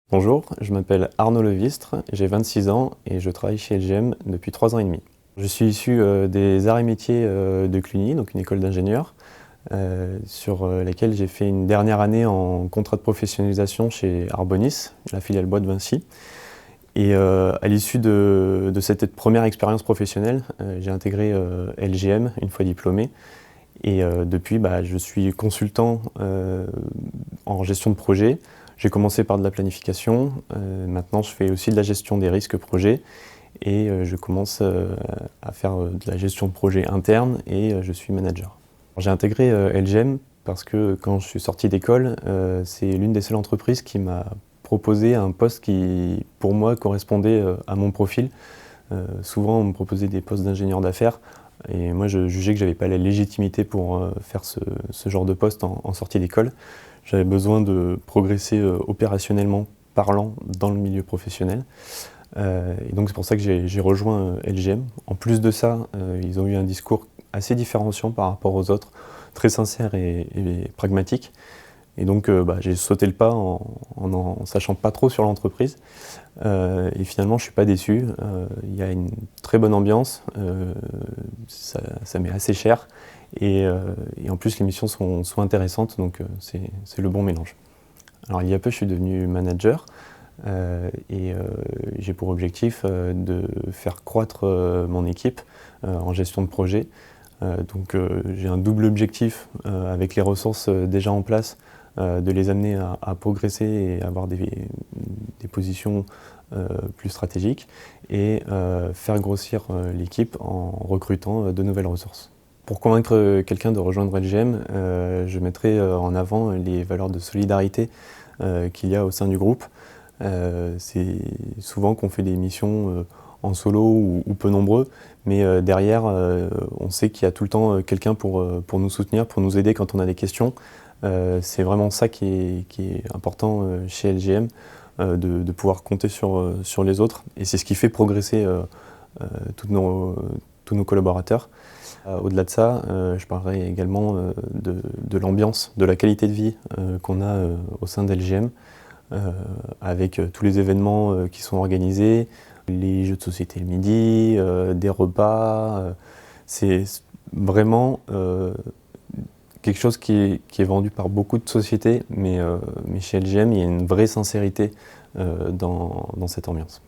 Bonjour, je m'appelle Arnaud Levistre, j'ai 26 ans et je travaille chez LGM depuis 3 ans et demi. Je suis issu des arts et métiers de Cluny, donc une école d'ingénieurs, sur laquelle j'ai fait une dernière année en contrat de professionnalisation chez Arbonis, la filiale bois de Vinci. Et à l'issue de cette première expérience professionnelle, j'ai intégré LGM une fois diplômé. Et depuis, je suis consultant en gestion de projet. J'ai commencé par de la planification, maintenant je fais aussi de la gestion des risques projets et je commence à faire de la gestion de projet interne et je suis manager. J'ai intégré LGM parce que quand je suis sorti d'école, c'est l'une des seules entreprises qui m'a proposé un poste qui, pour moi, correspondait à mon profil. Souvent, on me proposait des postes d'ingénieur d'affaires et moi, je jugeais que je n'avais pas la légitimité pour faire ce genre de poste en sortie d'école. J'avais besoin de progresser opérationnellement parlant dans le milieu professionnel. Et donc c'est pour ça que j'ai rejoint LGM. En plus de ça, ils ont eu un discours assez différenciant par rapport aux autres, très sincère et pragmatique. Et donc j'ai sauté le pas en sachant pas trop sur l'entreprise. Et finalement je suis pas déçu. Il y a une très bonne ambiance, ça m'est assez cher. Et en plus les missions sont intéressantes, donc c'est le bon mélange. Alors il y a peu je suis devenu manager et j'ai pour objectif de faire croître mon équipe en gestion de projet. Donc j'ai un double objectif avec les ressources déjà en place, de les amener à progresser et avoir des positions plus stratégiques et faire grossir l'équipe en recrutant de nouvelles ressources. Pour convaincre quelqu'un de rejoindre LGM, je mettrai en avant les valeurs de solidarité qu'il y a au sein du groupe. C'est souvent qu'on fait des missions en solo ou peu nombreux, mais derrière, on sait qu'il y a tout le temps quelqu'un pour nous soutenir, pour nous aider quand on a des questions. C'est vraiment ça qui est important chez LGM, de pouvoir compter sur les autres. Et c'est ce qui fait progresser tous nos collaborateurs. Au-delà de ça, je parlerai également de l'ambiance, de la qualité de vie qu'on a au sein d'LGM, avec tous les événements qui sont organisés, les jeux de société le midi, des repas. C'est vraiment quelque chose qui est vendu par beaucoup de sociétés, mais chez LGM, il y a une vraie sincérité dans cette ambiance.